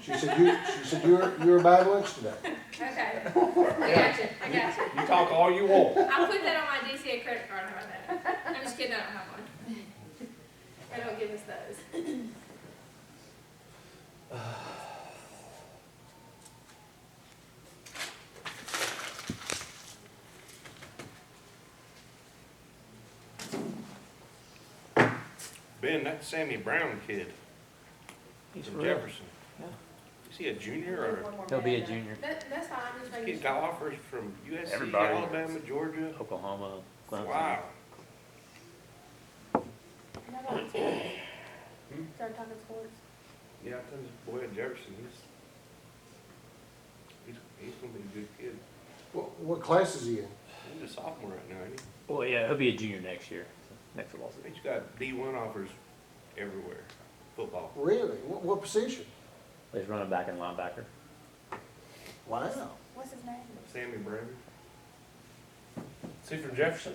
She said you were buying lunch today. Okay, I got you. You talk all you want. I'll put that on my DCA credit card, how about that? I'm just kidding, I don't have one. They don't give us those. Ben, that Sammy Brown kid He's from real. Jefferson. Yeah. Is he a junior or? He'll be a junior. That's fine, I'm just making He's sure. got offers from USC, Everybody. Alabama, Georgia. Oklahoma, Clemson. Wow. Start talking sports. Yeah, I tell this boy at Jefferson, he's gonna be a good kid. What class is he in? He's a sophomore right now, ain't he? Well, yeah, he'll be a junior next year. Next football season. He's got D1 offers everywhere. Football. Really? What position? He's running back and linebacker. Wow. What's his name? Sammy Brown. Is he from Jefferson?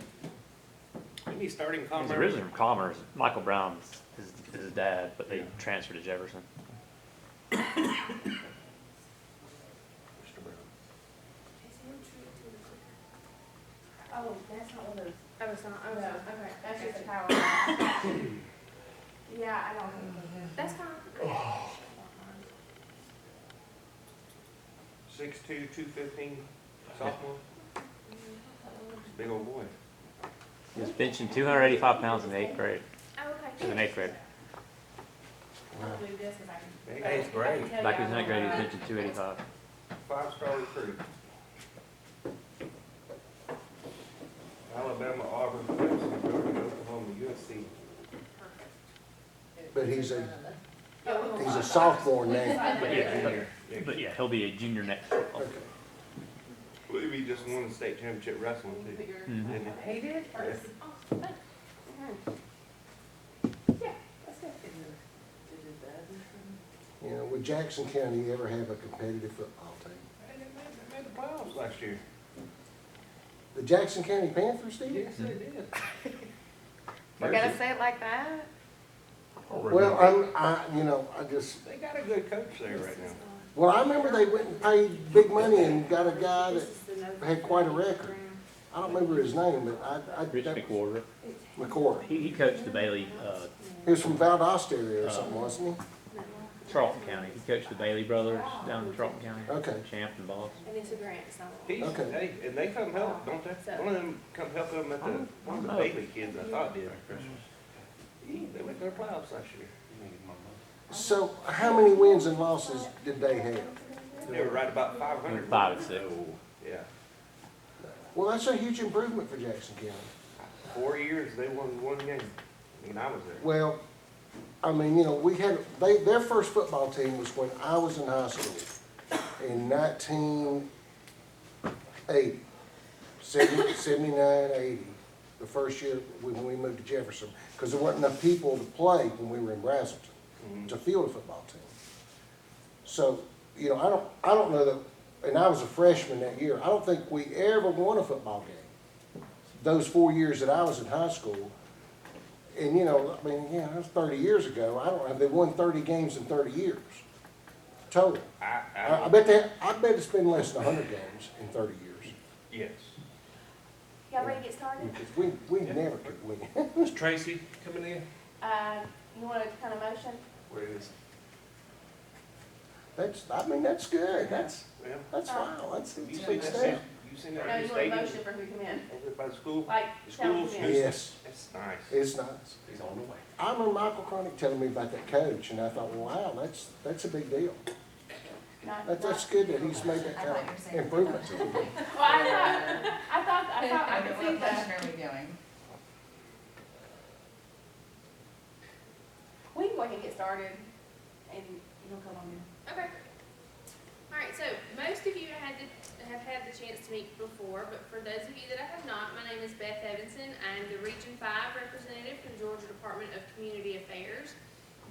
Isn't he starting He's Commerce? originally from Commerce. Michael Brown's his dad, but they transferred to Jefferson. Mr. Brown. Oh, that's not one of those. Oh, it's not, oh, No. okay. That's just a power line. Yeah, I don't think That's fine. 6'2", 215, sophomore. Big old boy. He was benching 285 pounds in the 8th grade. Oh, okay. He was in 8th grade. I'll do this if I can. Hey, Eighth grade. Back in 9th grade, he was benching 285. 5-star recruit. Alabama, Auburn, Clemson, Georgia, Oklahoma, USC. But he's a sophomore now. But yeah, Junior. but yeah, he'll be a junior next football. Okay. Well, he just won the state championship wrestling too. Mhm. Didn't he? He did Yeah. first. Oh, thanks. Yeah, that's good. You know, would Jackson County ever have a competitive football team? They made the playoffs last year. The Jackson County Panthers did? Yes, they did. You gotta say it like that? Well, I just, They got a good coach there right now. well, I remember they went and paid big money and got a guy that had quite a record. I don't remember his name, but Rich McWhorter. McCord. He coached the Bailey, He was from Valdosta area or something, wasn't he? Charlton County. He coached the Bailey brothers down in Charlton County. Okay. Champ and Boss. And it's a grant, it's not a. He's, Okay. and they come help, don't they? One of them come help them at the, one of the Bailey kids I thought did. They went to their playoffs last year. So how many wins and losses did they have? They were right about 500. 5 and 6. Yeah. Well, that's a huge improvement for Jackson County. 4 years, they won one game. I was there. Well, I mean, you know, their first football team was when I was in high school in 1980, 79, 80, the first year when we moved to Jefferson, because there wasn't enough people to play when we were in Brazelton to field a football team. So, you know, I don't know that, and I was a freshman that year, I don't think we ever won a football game. Those 4 years that I was in high school. And, you know, I mean, yeah, that's 30 years ago. I don't know, they won 30 games in 30 years total. I bet it's been less than 100 games in 30 years. Yes. Y'all ready to get started? Because we never could win. Is Tracy coming in? You want a kind of motion? Where is That's good. That's Well, fine. That's you a seen big that, step. you seen No, that new you want a stadium motion for who come in? over by the school? Like, The tell them schools? who come in. Yes, It's nice. it's nice. He's on the way. I remember Michael Cronick telling me about that coach, and I thought, wow, that's a big deal. That's good that he's made that kind of improvement. Well, I could see that. are we doing? We can go ahead and get started, and you'll come on in. Okay. All right, so most of you have had the chance to meet before, but for those of you that I have not, my name is Beth Evanson. I'm the Region 5 representative from Georgia Department of Community Affairs,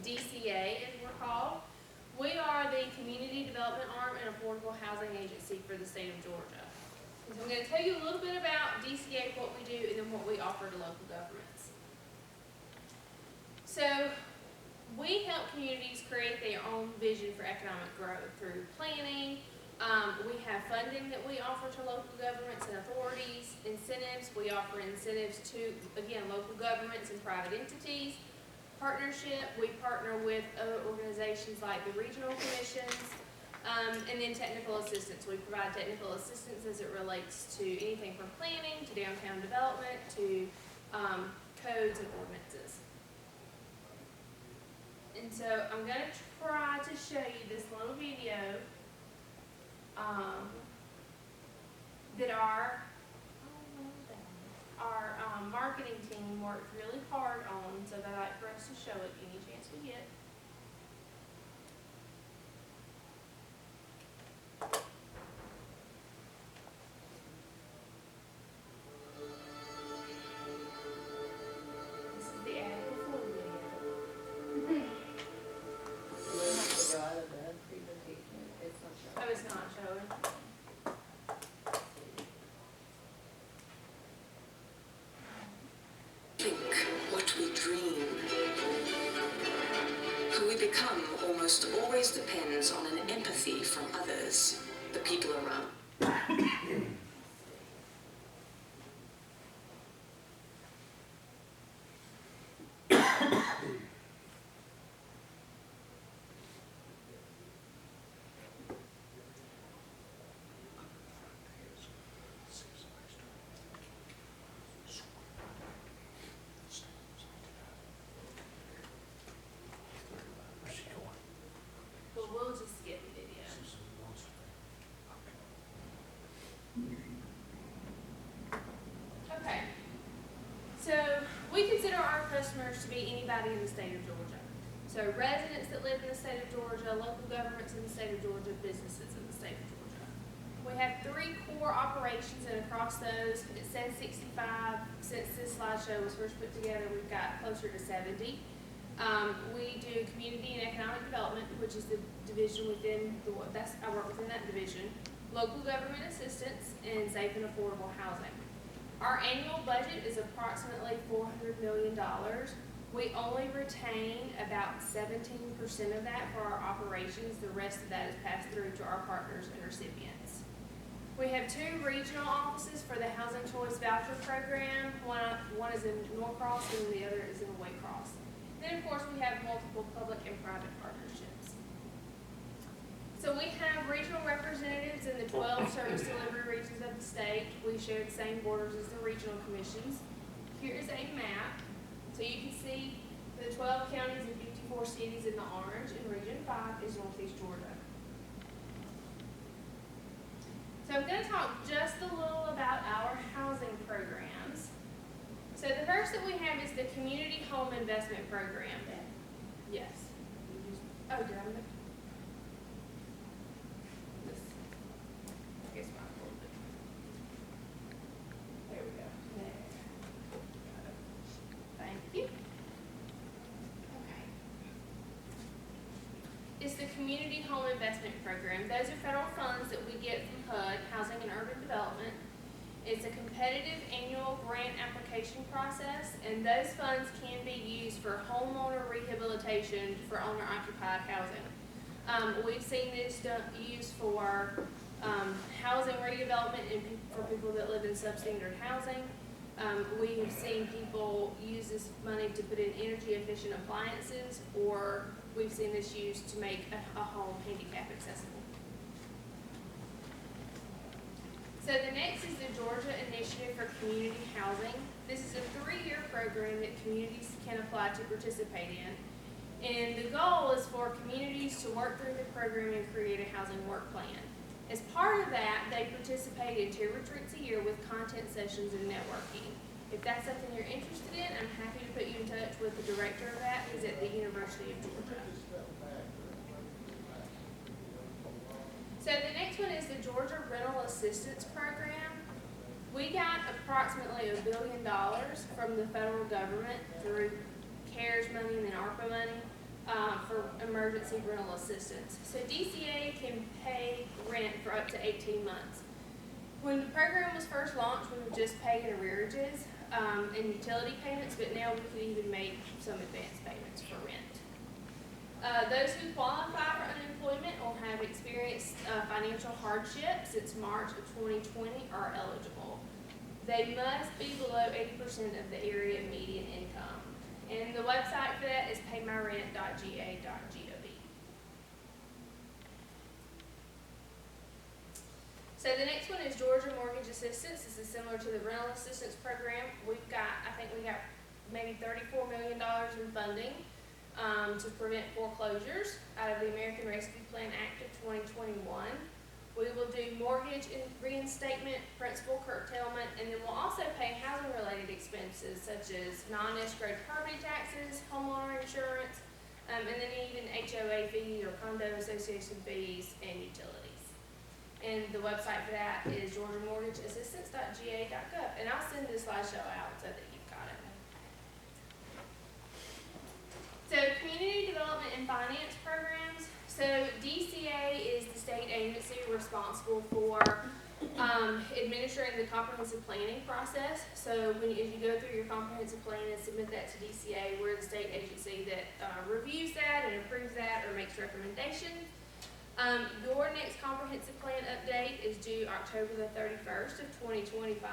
DCA as we're called. We are the community development arm and affordable housing agency for the state of Georgia. And so I'm going to tell you a little bit about DCA, what we do, and then what we offer to local governments. So we help communities create their own vision for economic growth through planning. We have funding that we offer to local governments and authorities, incentives. We offer incentives to, again, local governments and private entities. Partnership, we partner with other organizations like the regional commissions. And then technical assistance. We provide technical assistance as it relates to anything from planning to downtown development to codes and ordinances. And so I'm going to try to show you this little video that our marketing team worked really hard on, so they'd like for us to show it any chance we get. This is the ad before the video. Oh, it's not showing. Think what we dream. Who we become almost always depends on an empathy from others, the people around. Where's she going? But we'll just skip the video. Okay. So we consider our customers to be anybody in the state of Georgia. So residents that live in the state of Georgia, local governments in the state of Georgia, businesses in the state of Georgia. We have 3 core operations, and across those, it says 65. Since this slideshow was first put together, we've got closer to 70. We do community and economic development, which is the division within I work within that division. Local government assistance and safe and affordable housing. Our annual budget is approximately $400 million. We only retain about 17% of that for our operations. The rest of that is passed through to our partners and recipients. We have 2 regional offices for the Housing Choice Voucher Program. One is in Norcross and the other is in Waycross. Then, of course, we have multiple public and private partnerships. So we have regional representatives in the 12 service delivery regions of the state. We share the same borders as the regional commissions. Here is a map. So you can see the 12 counties and 54 cities in the orange, and Region 5 is Northeast Georgia. So I'm going to talk just a little about our housing programs. So the first that we have is the Community Home Investment Program. Yes. Oh, did I make this? I guess mine a little bit. There we go. There. Thank you. Okay. It's the Community Home Investment Program. Those are federal funds that we get from HUD, Housing and Urban Development. It's a competitive annual grant application process, and those funds can be used for homeowner rehabilitation for owner-occupied housing. We've seen this used for housing redevelopment and for people that live in substandard housing. We have seen people use this money to put in energy-efficient appliances, or we've seen this used to make a home handicap accessible. So the next is the Georgia Initiative for Community Housing. This is a 3-year program that communities can apply to participate in. And the goal is for communities to work through the program and create a housing work plan. As part of that, they participate in 2 retreats a year with content sessions and networking. If that's something you're interested in, I'm happy to put you in touch with the director of that, who's at the University of Georgia. So the next one is the Georgia Rental Assistance Program. We got approximately $1 billion from the federal government through CARES money and then ARPA money for emergency rental assistance. So DCA can pay rent for up to 18 months. When the program was first launched, we were just paying arrearages and utility payments, but now we can even make some advance payments for rent. Those who qualify for unemployment or have experienced financial hardship since March of 2020 are eligible. They must be below 80% of the area median income. And the website for that is paymyrent.ga.gov. So the next one is Georgia Mortgage Assistance. This is similar to the rental assistance program. I think we got maybe $34 million in funding to prevent foreclosures out of the American Rescue Plan Act of 2021. We will do mortgage reinstatement, principal curtailment, and then we'll also pay housing-related expenses such as non-escrowed property taxes, homeowner insurance, and then even HOA fees or condo association fees and utilities. And the website for that is georgiamortgageassistance.ga.gov. And I'll send this slideshow out so that you've got it. So community development and finance programs. So DCA is the state agency responsible for administering the comprehensive planning process. So as you go through your comprehensive plan and submit that to DCA, we're the state agency that reviews that and approves that or makes recommendations. Your next comprehensive plan update is due October the 31st of 2025.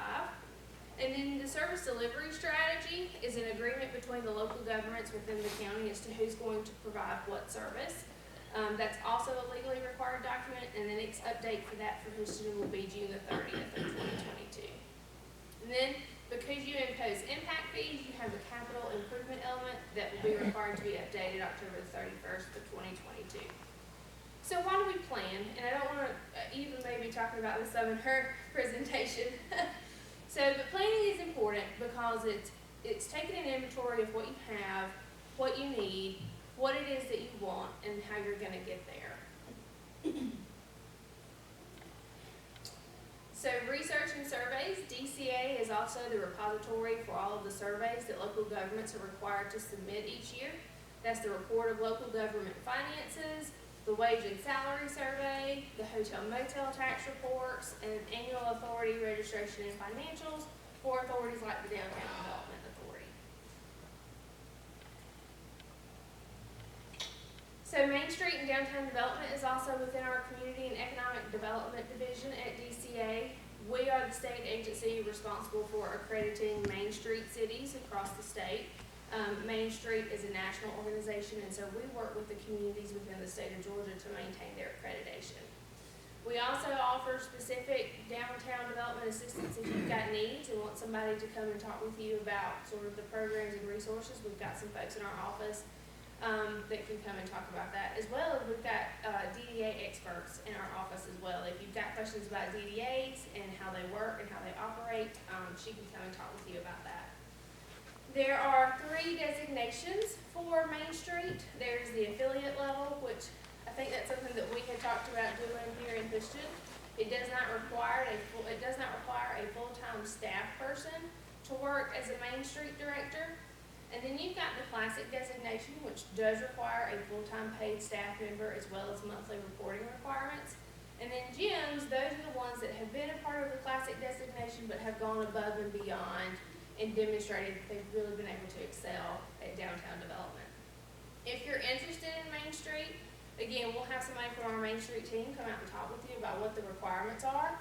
And then the service delivery strategy is an agreement between the local governments within the county as to who's going to provide what service. That's also a legally required document, and the next update for that for Houston will be June the 30th of 2022. And then, because you impose impact fees, you have a capital improvement element that will be required to be updated October the 31st of 2022. So why do we plan? And I don't want to, Eva may be talking about this some in her presentation. But planning is important because it's taking an inventory of what you have, what you need, what it is that you want, and how you're going to get there. So research and surveys, DCA is also the repository for all of the surveys that local governments are required to submit each year. That's the report of local government finances, the wage and salary survey, the hotel motel tax reports, and annual authority registration and financials for authorities like the Downtown Development Authority. So Main Street and Downtown Development is also within our Community and Economic Development Division at DCA. We are the state agency responsible for accrediting Main Street cities across the state. Main Street is a national organization, and so we work with the communities within the state of Georgia to maintain their accreditation. We also offer specific downtown development assistance if you've got needs and want somebody to come and talk with you about sort of the programs and resources. We've got some folks in our office that can come and talk about that, as well as we've got DDA experts in our office as well. If you've got questions about DDAs and how they work and how they operate, she can come and talk with you about that. There are 3 designations for Main Street. There's the affiliate level, which I think that's something that we had talked about doing here in Houston. It does not require a full-time staff person to work as a Main Street director. And then you've got the classic designation, which does require a full-time paid staff member as well as monthly reporting requirements. And then gyms, those are the ones that have been a part of the classic designation but have gone above and beyond and demonstrated that they've really been able to excel at downtown development. If you're interested in Main Street, again, we'll have somebody from our Main Street team come out and talk with you about what the requirements are,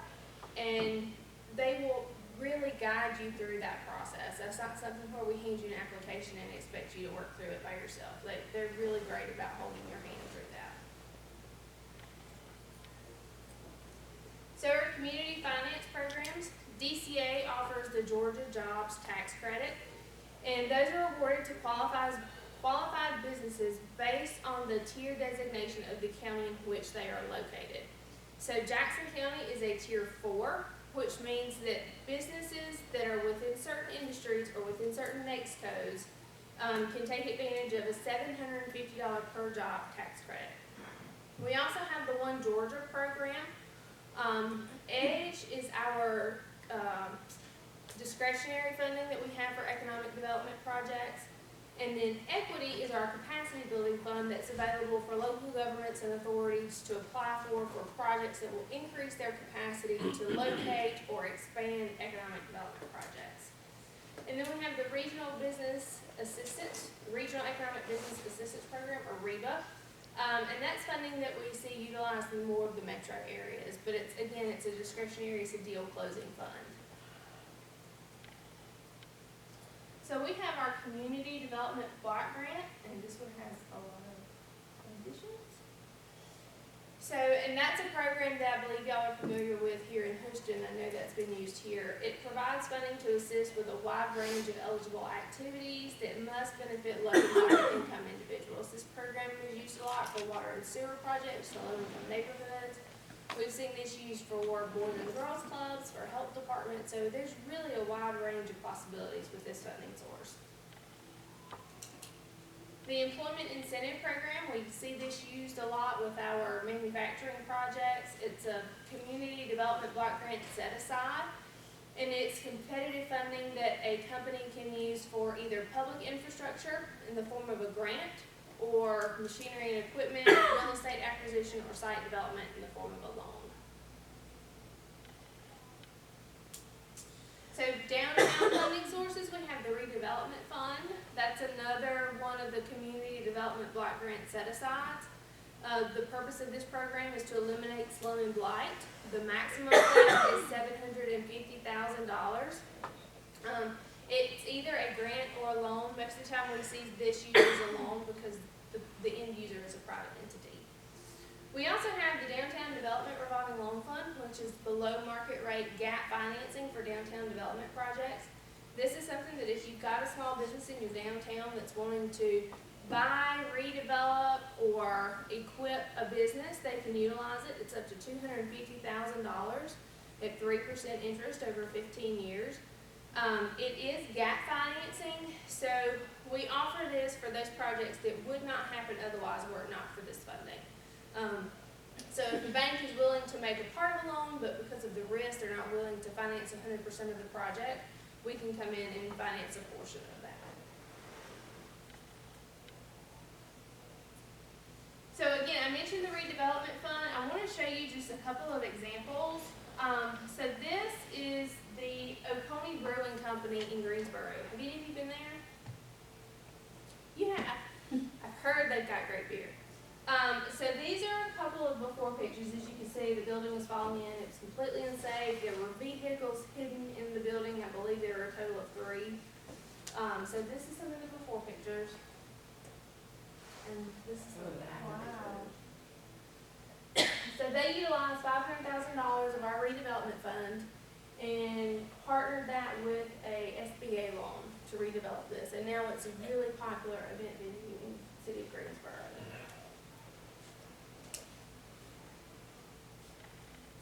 and they will really guide you through that process. That's not something where we hand you an application and expect you to work through it by yourself. They're really great about holding your hand through that. So our community finance programs, DCA offers the Georgia Jobs Tax Credit, and those are awarded to qualified businesses based on the tier designation of the county in which they are located. So Jackson County is a tier 4, which means that businesses that are within certain industries or within certain NAICS codes can take advantage of a $750 per job tax credit. We also have the One Georgia program. EDGE is our discretionary funding that we have for economic development projects. And then equity is our capacity building fund that's available for local governments and authorities to apply for projects that will increase their capacity to locate or expand economic development projects. And then we have the Regional Economic Business Assistance Program, or REBA. And that's funding that we see utilized in more of the metro areas, but it's a discretionary, it's a deal closing fund. So we have our community development block grant, and this one has a lot of conditions. So, and that's a program that I believe y'all are familiar with here in Houston. I know that's been used here. It provides funding to assist with a wide range of eligible activities that must benefit low and moderate income individuals. This program is used a lot for water and sewer projects in low-income neighborhoods. We've seen this used for Boys and Girls Clubs, for health departments, so there's really a wide range of possibilities with this funding source. The Employment Incentive Program, we see this used a lot with our manufacturing projects. It's a community development block grant set aside, and it's competitive funding that a company can use for either public infrastructure in the form of a grant, or machinery and equipment, real estate acquisition, or site development in the form of a loan. So downtown funding sources, we have the redevelopment fund. That's another one of the community development block grant set-asides. The purpose of this program is to eliminate slum and blight. The maximum grant is $750,000. It's either a grant or a loan. Most of the time we see this used as a loan because the end user is a private entity. We also have the Downtown Development Revolving Loan Fund, which is below market rate gap financing for downtown development projects. This is something that if you've got a small business in your downtown that's wanting to buy, redevelop, or equip a business, they can utilize it. It's up to $250,000 at 3% interest over 15 years. It is gap financing, so we offer this for those projects that would not happen otherwise were it not for this funding. So if the bank is willing to make a part of the loan, but because of the risk, they're not willing to finance 100% of the project, we can come in and finance a portion of that. So again, I mentioned the redevelopment fund. I want to show you just a couple of examples. So this is the Oconee Brewing Company in Greensboro. Have any of you been there? Yeah, I've heard they've got great beer. So these are a couple of before pictures. As you can see, the building was falling in. It was completely unsafe. There were vehicles hidden in the building. I believe there were a total of 3. So this is some of the before pictures. And this is some of the after pictures. So they utilized $500,000 of our redevelopment fund and partnered that with a SBA loan to redevelop this. And now it's a really popular event venue in the city of Greensboro.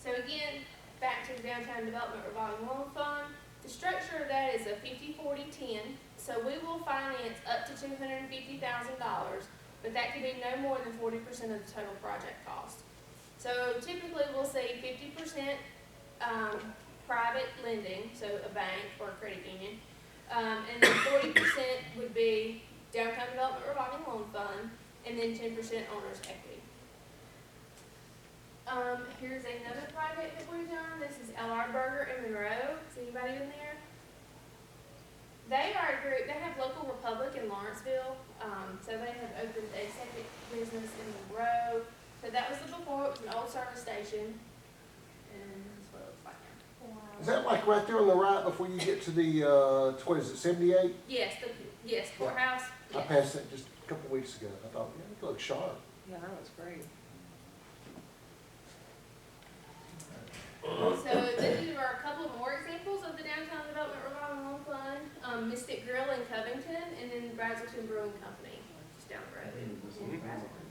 So again, back to the Downtown Development Revolving Loan Fund. The structure of that is a 50-40-10. So we will finance up to $250,000, but that could be no more than 40% of the total project cost. So typically we'll see 50% private lending, so a bank or a credit union, and then 40% would be Downtown Development Revolving Loan Fund, and then 10% owner's equity. Here's another project that we've done. This is LR Burger in Monroe. Is anybody in there? They are a group, they have Local Republic in Lawrenceville. So they have opened a second business in Monroe. So that was the before, it was an old service station. And that's what it looks like now. Wow. Is that like right there on the right before you get to the, what is it, 78? Yes, courthouse. I Yes. passed it just a couple weeks ago. I thought, yeah, it looks sharp. Yeah, that was great. So these are a couple more examples of the Downtown Development Revolving Loan Fund. Mystic Grill in Covington, and then Brazelton Brewing Company, just down the road in Brazelton.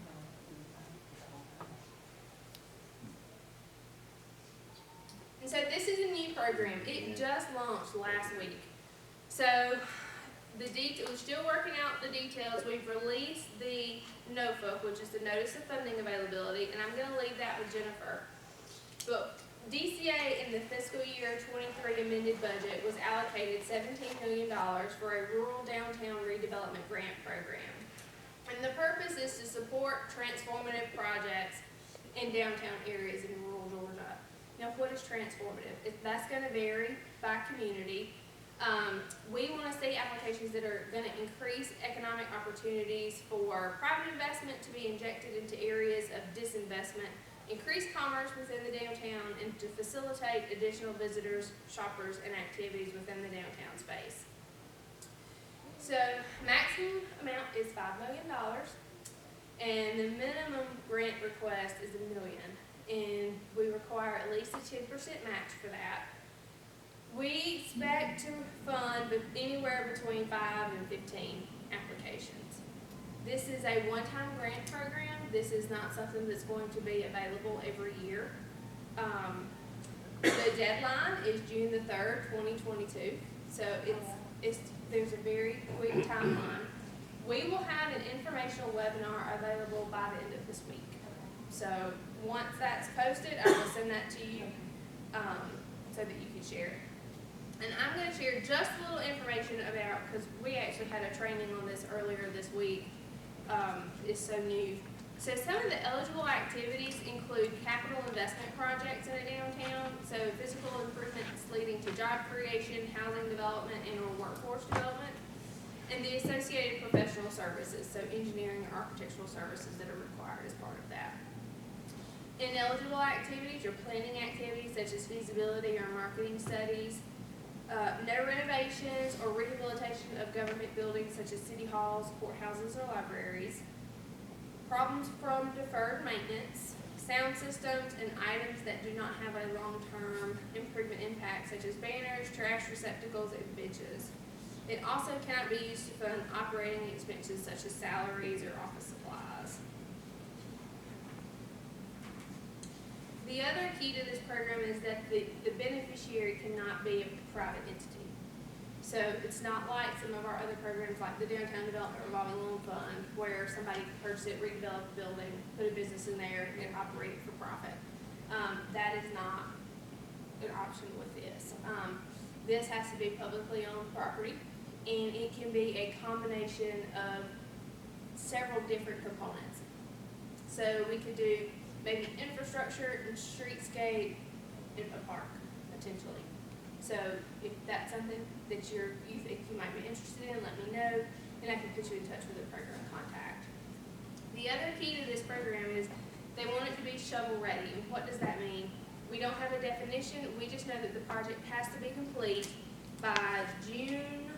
And so this is a new program. It just launched last week. So we're still working out the details. We've released the NOFA, which is the Notice of Funding Availability, and I'm going to leave that with Jennifer. But DCA in the fiscal year 23 amended budget was allocated $17 million for a rural downtown redevelopment grant program. And the purpose is to support transformative projects in downtown areas in rural Georgia. Now, what is transformative? That's going to vary by community. We want to see applications that are going to increase economic opportunities for private investment to be injected into areas of disinvestment, increase commerce within the downtown, and to facilitate additional visitors, shoppers, and activities within the downtown space. So, maximum amount is $5 million, and the minimum grant request is $1 million, and we require at least a 10% match for that. We expect to fund anywhere between 5 and 15 applications. This is a one-time grant program. This is not something that's going to be available every year. The deadline is June the 3rd, 2022. So there's a very quick timeline. We will have an informational webinar available by the end of this week. So once that's posted, I will send that to you so that you can share it. And I'm going to share just a little information about, because we actually had a training on this earlier this week. It's so new. So some of the eligible activities include capital investment projects in a downtown, so physical improvements leading to job creation, housing development, and or workforce development, and the associated professional services, so engineering or architectural services that are required as part of that. Ineligible activities are planning activities such as feasibility or marketing studies, no renovations or rehabilitation of government buildings such as city halls, courthouses, or libraries, problems from deferred maintenance, sound systems, and items that do not have a long-term improvement impact such as banners, trash receptacles, and benches. It also cannot be used to fund operating expenses such as salaries or office supplies. The other key to this program is that the beneficiary cannot be a private entity. So it's not like some of our other programs like the Downtown Development Revolving Loan Fund where somebody can purchase it, redevelop a building, put a business in there, and operate it for profit. That is not an option with this. This has to be publicly owned property, and it can be a combination of several different components. So we could do maybe infrastructure and streetscape in a park, potentially. So if that's something that you think you might be interested in, let me know, and I can put you in touch with a program contact. The other key to this program is they want it to be shovel ready. And what does that mean? We don't have a definition. We just know that the project has to be complete by June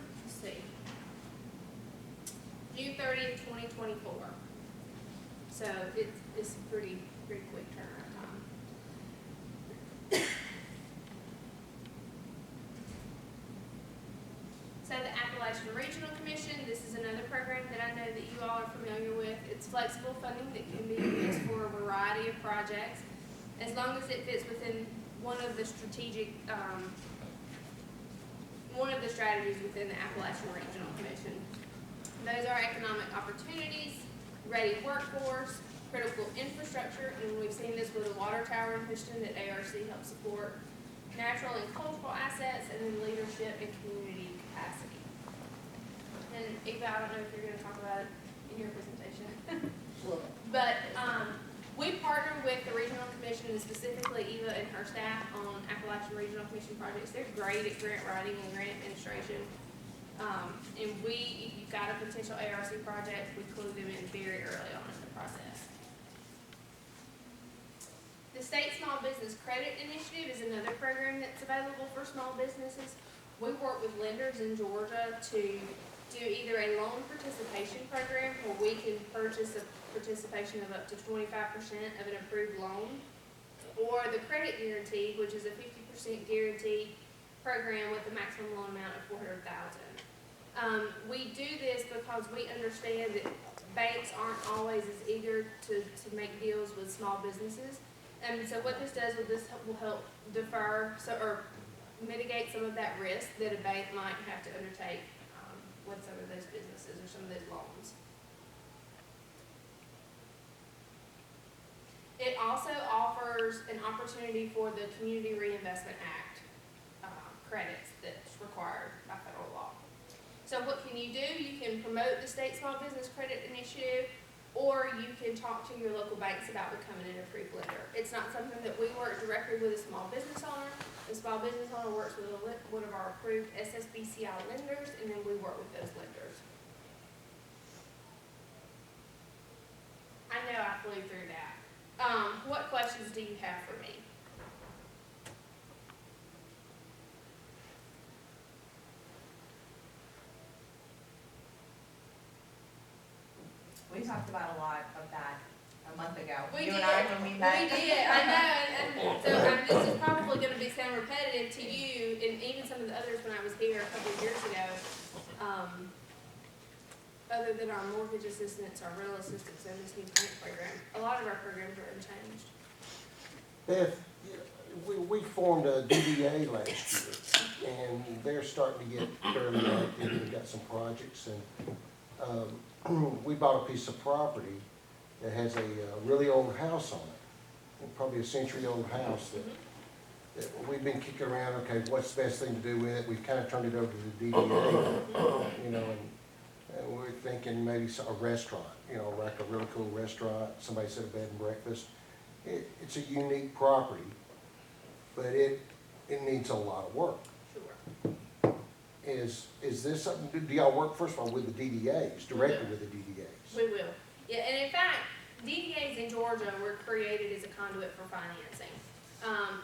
30th, 2024. So it's a pretty quick turnaround time. So the Appalachian Regional Commission, this is another program that I know that you all are familiar with. It's flexible funding that can be used for a variety of projects, as long as it fits within one of the strategies within the Appalachian Regional Commission. Those are economic opportunities, ready workforce, critical infrastructure, and we've seen this with the water tower in Hoschton that ARC helps support, natural and cultural assets, and then leadership and community capacity. And Eva, I don't know if you're going to talk about it in your presentation. But we partner with the Regional Commission, and specifically Eva and her staff on Appalachian Regional Commission projects. They're great at grant writing and grant administration. And if you've got a potential ARC project, we include them in very early on in the process. The State Small Business Credit Initiative is another program that's available for small businesses. We work with lenders in Georgia to do either a loan participation program where we can purchase a participation of up to 25% of an approved loan, or the credit guarantee, which is a 50% guarantee program with a maximum loan amount of $400,000. We do this because we understand that banks aren't always as eager to make deals with small businesses. And so what this does will help defer or mitigate some of that risk that a bank might have to undertake with some of those businesses or some of those loans. It also offers an opportunity for the Community Reinvestment Act credits that's required by federal law. So what can you do? You can promote the State Small Business Credit Initiative, or you can talk to your local banks about becoming an approved lender. It's not something that we work directly with a small business owner, The small business owner works with one of our approved SSBCI lenders, and then we work with those lenders. I know I flew through that. What questions do you have for me? We talked about a lot of that a month ago. We You did. and I, when we met. We did, I know, and so this is probably gonna sound repetitive to you, and even some of the others when I was here a couple of years ago. Other than our mortgage assistance, our rental assistance, and this new grant program, a lot of our programs are unchanged. Beth, we formed a DDA last year, and they're starting to get fairly active, we've got some projects, and we bought a piece of property that has a really old house on it, probably a century-old house that we've been kicking around, okay, what's the best thing to do with it? We've kind of turned it over to the DDA, you know, and we're thinking maybe a restaurant, you know, like a really cool restaurant, somebody said a bed and breakfast. It's a unique property, but it needs a lot of work. Sure. Is this something, do y'all work, first of all, with the DDAs, directly with the DDAs? We will. Yeah, and in fact, DDAs in Georgia were created as a conduit for financing.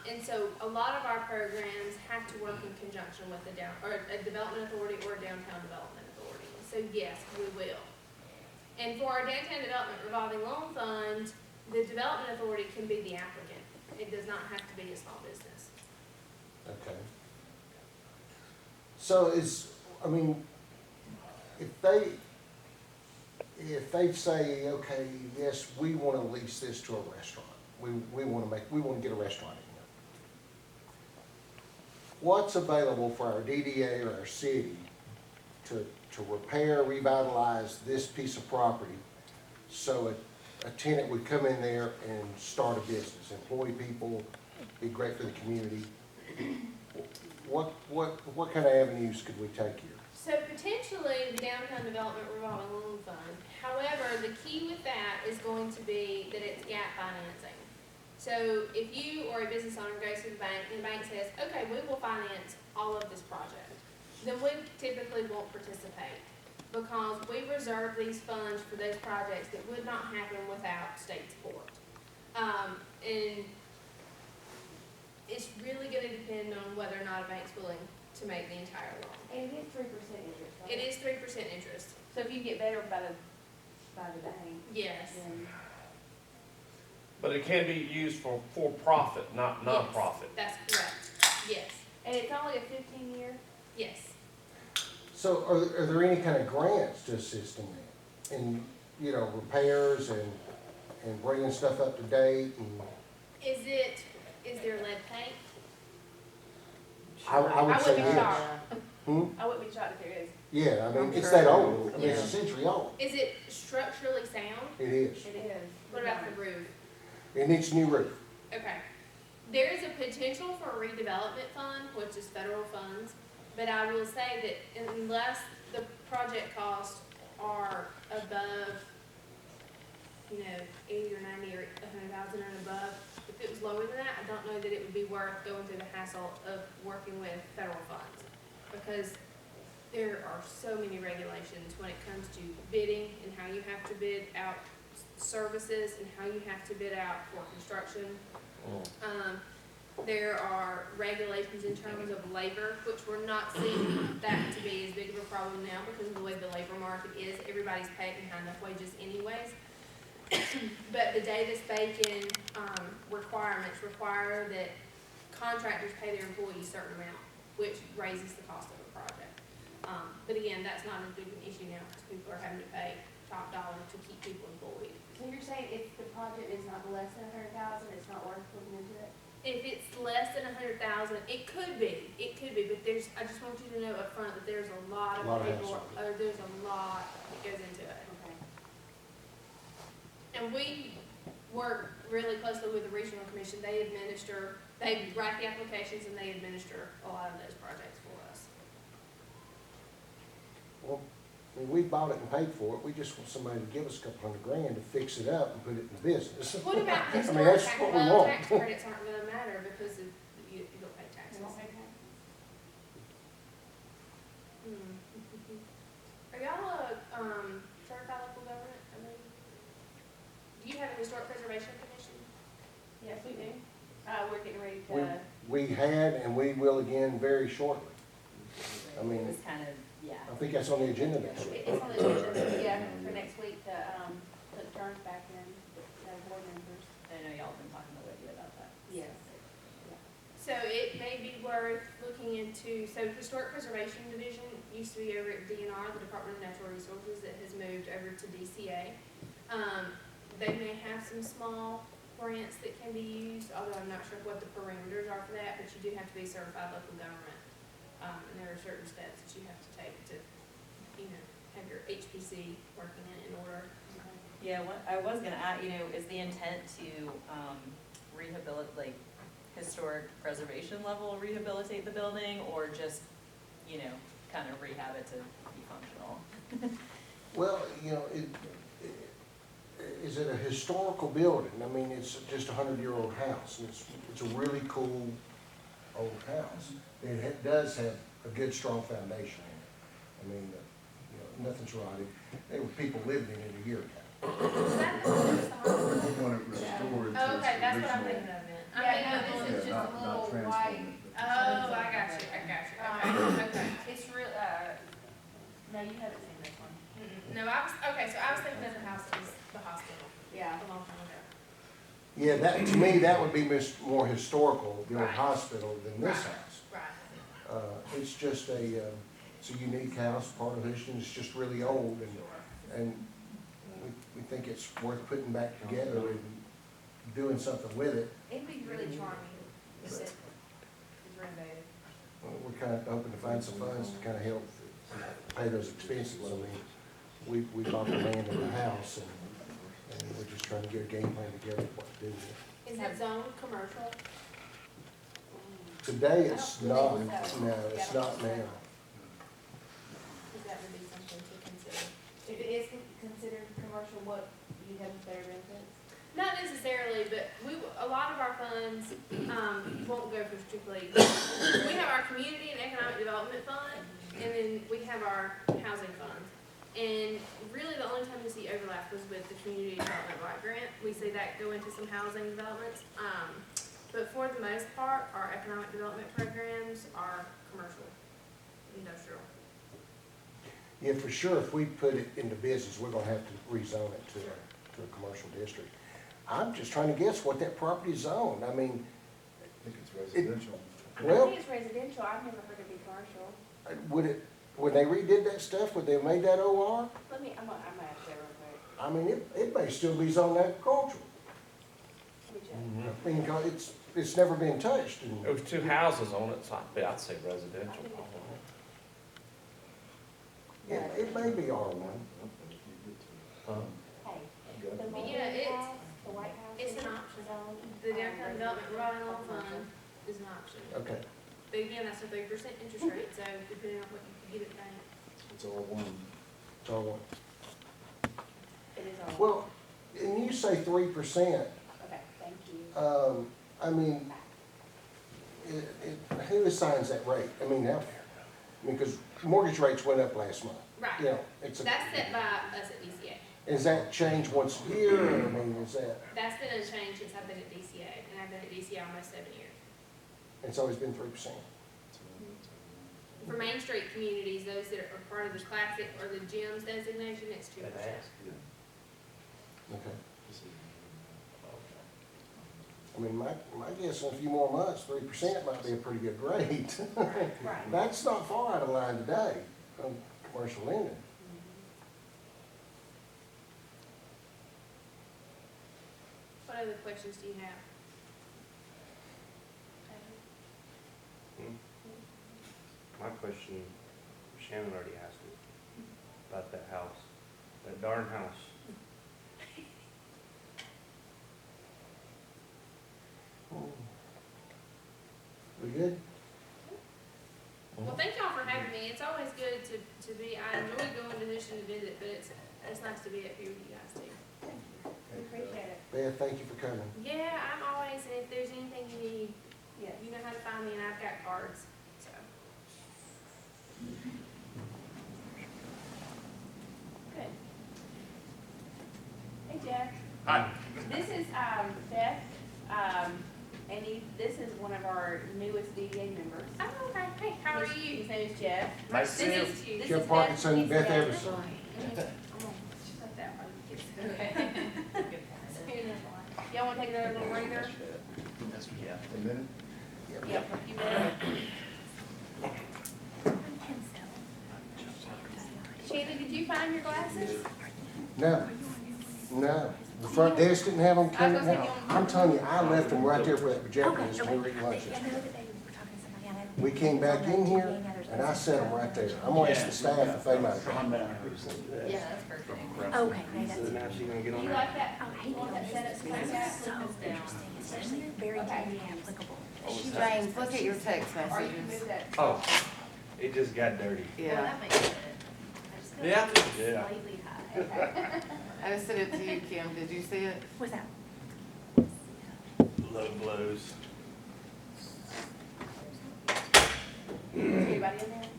And so a lot of our programs have to work in conjunction with a development authority or a downtown development authority. So yes, we will. And for our downtown development revolving loan fund, the development authority can be the applicant. It does not have to be a small business. Okay. So if they say, okay, yes, we want to lease this to a restaurant, we want to get a restaurant in here. What's available for our DDA or our city to repair, revitalize this piece of property so a tenant would come in there and start a business, employ people, be great for the community? What kind of avenues could we take here? So potentially the downtown development revolving loan fund. However, the key with that is going to be that it's gap financing. So if you or a business owner goes to the bank and the bank says, okay, we will finance all of this project, then we typically won't participate because we reserve these funds for those projects that would not happen without state support. And it's really gonna depend on whether or not a bank's willing to make the entire loan. And it is 3% interest, right? It is 3% interest. So if you get better by the bank, Yes. then But it can be used for profit, not nonprofit. Yes, that's correct. Yes. and it's only a 15-year. Yes. So are there any kind of grants to assist in that? In, you know, repairs and bringing stuff up to date and? Is there lead paint? I would say wouldn't be yes. shocked. Hmm? I wouldn't be shocked if there is. Yeah, I mean, I'm it's sure. that old, I mean, it's a century old. Is it structurally sound? It is. It is. What about the roof? It needs a new roof. Okay. There is a potential for a redevelopment fund, which is federal funds, but I will say that unless the project costs are above, 80 or 90 or 100,000 and above, if it was lower than that, I don't know that it would be worth going through the hassle of working with federal funds, because there are so many regulations when it comes to bidding and how you have to bid out services and how you have to bid out for construction. There are regulations in terms of labor, which we're not seeing that to be as big of a problem now because of the way the labor market is. Everybody's paid behind enough wages anyways. But the Davis-Bacon requirements require that contractors pay their employees a certain amount, which raises the cost of a project. But again, that's not as big an issue now because people are having to pay top dollar to keep people employed. So you're saying if the project is not less than 100,000, it's not worth looking into it? If it's less than 100,000, it could be, but I just want you to know up front that there's a lot of paperwork, there's a lot that goes into it. Okay. And we work really closely with the regional commission. They write the applications and they administer a lot of those projects for us. Well, I mean, we bought it and paid for it, we just want somebody to give us a couple $100,000 to fix it up and put it in business. What about I this mean, that's tax? what we Well, want. tax credits aren't gonna matter because you don't pay taxes. we had and we will again very shortly. I mean, It was kind of, yeah. I think that's on the agenda next week. It's on the agenda, yeah, for next week to, put terms back in, board members. I know y'all have been talking to Lydia about that. Yes. So it may be worth looking into, so Historic Preservation Division used to be over at DNR, the Department of Natural Resources, that has moved over to DCA. They may have some small grants that can be used, although I'm not sure what the parameters are for that, but you do have to be certified local government. And there are certain steps that you have to take to, you know, have your HPC working in order. Yeah, what I was gonna add, you know, is the intent to, rehabilitate, like, historic preservation level rehabilitate the building, or just, you know, kind of rehab it to be functional? Well, you know, is it a historical building? I mean, it's just a 100-year-old house, and it's a really cool old house. It does have a good, strong foundation in it. I mean, you know, nothing's rotted. There were people living in it a year ago. Is that the one that's the hospital? They want it restored to Oh, okay, its that's what I'm original. thinking of then. I Yeah, mean, no, this this is is Yeah, just a not little transform white. it. Oh, I got you, okay. It's real, no, you haven't seen this one. No, okay, so I was thinking of the house that was the hospital Yeah. a long time ago. Yeah, that, to me, that would be more historical, the old Right. hospital, than this Right. house. Right. It's just it's a unique house, part of Houston. It's just really old, and we think it's worth putting back together and doing something with it. It'd be really charming if it was renovated. We're kind of hoping to find some funds to kind of help pay those expenses. I mean, we bought the land in the house, and we're just trying to get a game plan together what to do with it. Is that zone commercial? Today, it's I not, don't believe so. no, it's not now. Because that would be something to consider. If it is considered commercial, what, you have better benefits? Not necessarily, but a lot of our funds, won't go for strictly, we have our community and economic development fund, and then we have our housing fund. And really, the only time we see overlap was with the community development block grant. We see that go into some housing developments. But for the most part, our economic development programs are commercial, industrial. Yeah, for sure, if we put it into business, we're gonna have to rezone it to a commercial district. I'm just trying to guess what that property zoned. I mean, I think it's residential. I Well- think it's residential, I've never heard it be commercial. when they redid that stuff, would they have made that OR? Let me, I'm gonna ask that real quick. I mean, it may still be zoned agricultural. Let me check. I mean, 'cause it's never been touched. And There was two houses on it, so I'd say residential. it may be R1. Huh? Hey, the Yeah, mobile it's- house, the White House. it's an is option. zoned, The downtown development revolving fund is an option. Okay. But again, that's a 3% interest rate, so depending on what you can get at the bank. It's all one. It's R1. It is on. Well, and you say 3%, Okay, thank you. I mean, who assigns that rate? I mean, because mortgage rates went up last month. Right. You know, That's set by us at DCA. is that changed once a year, or, I mean, is that, That's been unchanged since I've been at DCA, and I've been at DCA almost 7 years. it's always been 3%? For Main Street communities, those that are part of the classic or the GEMS designation, it's 2%. Okay. I mean, my guess in a few more months, 3% might be a pretty good rate. Right. That's not far out of line today on commercial lending. What other questions do you have? My question, Shannon already asked me about that house, that darn house. We good? Well, thank y'all for having me. It's always good to be, I enjoy going to Houston to visit, but it's nice to be up here with you guys too. We appreciate it. Beth, thank you for coming. Yeah, I'm always, and if there's anything you need, Yes. you know how to find me, and I've got cards, so. Good. Hey Jeff, Hi. this is, Beth, and this is one of our newest DDA members. Oh, okay. Hey, how are His you? name is Jeff. Nice to see you. This is Jeff Parkinson, Beth Evanson. Y'all wanna take another little breather? Yeah. A minute? Yeah, for a few minutes. Shannon, did you find your glasses? No, no. The front desk didn't have them. I'm telling you, I left them right there for that projector as we were eating lunch yesterday. We came back in here and I set them right there. I'm gonna ask the staff if they might. Yeah, that's perfect. Okay, So now she gonna get on You there? like that? Oh, You want that setup like that? so interesting, especially very deeply applicable. James, look at your text Or you can messages. move that. Oh, it just got dirty. Well, Yeah, that makes sense. I just feel Yeah. like it's Yeah. slightly high. I just sent it to you, Kim, did you see it? What's that? Low blows. Is anybody in there?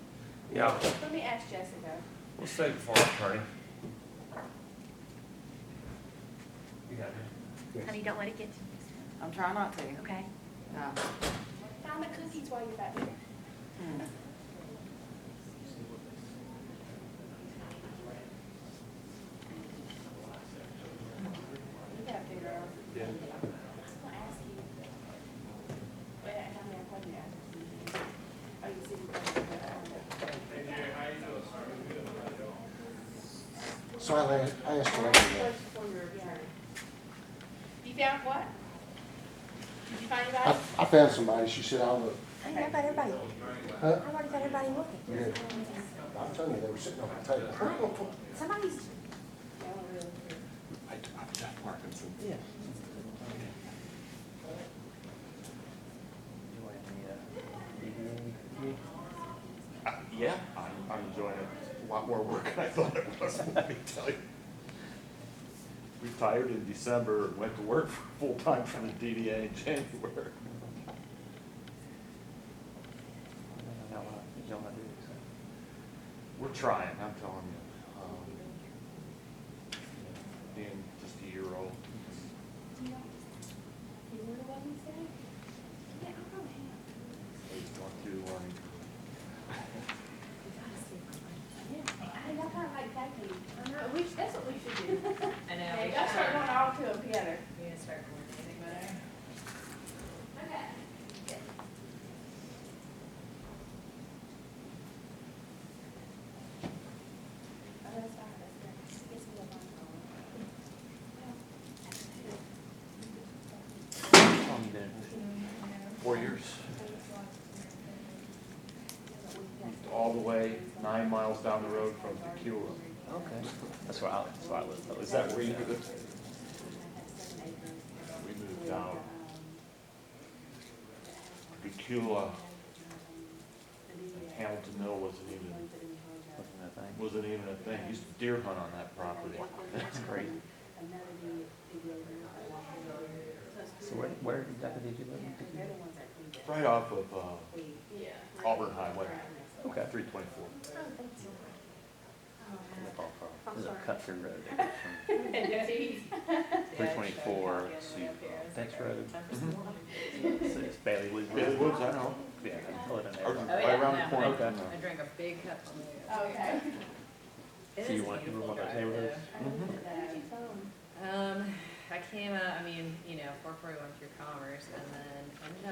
Yeah, Let me ask Jessica. we'll save it for our attorney. You got it? Honey, don't let it get to you. I'm trying not to. Okay? No. Found the cookies while you're back there. Hmm. You gotta figure out. Yeah. I was gonna ask you. Wait, how many appointments you asked? Oh, you see. So I asked her. First for your attorney. You found what? Did you find I, anybody? I found somebody. She said, I'll look. Honey, how about everybody? Huh? I've already got everybody looking. Yeah. I'm telling you, they were sitting on the table. Somebody's, I'm Jeff Parkinson. Yeah. Yeah, I'm enjoying it. A lot more work than I thought it was, let me tell you. Retired in December and went to work full-time for the DDA in January. We're trying, I'm telling you. Being just a year old. You heard what he said? Yeah, I'll go ahead. He's going through learning. Yeah, I y'all kind of like tag team. That's what we should do. I know. Yeah, we y'all should start going all to them together. We need to start coordinating better. Okay. Oh, that's fine, that's good. It's a little fun. 4 years. Moved all the way 9 miles down the road from Tequila. Okay. That's where I live. Is that where you live? We moved down. Tequila, Hamilton Mill wasn't even a thing. Used to deer hunt on that property. That's crazy. So where exactly did you live? Right off of Auburn Highway, Okay. 324. There's a cut through road there from 324 to Dept Road. So it's Bailey Woods. Bailey Woods, I know. Yeah, I live in Or there. Oh, yeah, right around the no. corner. Okay. I drank a big cup of milk. Okay. It So you is want beautiful one of those drive, neighborhoods? though. I came, I mean, 441 through Commerce, and then ended